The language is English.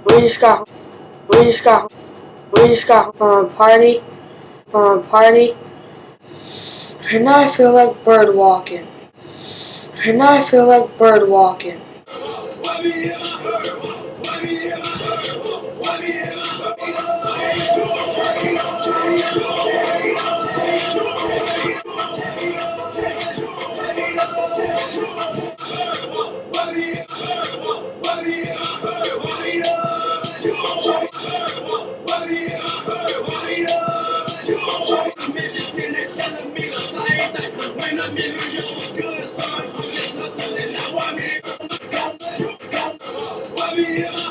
We just got we just got we just got from a party, and now I feel like bird walking. And now I feel like bird walking. What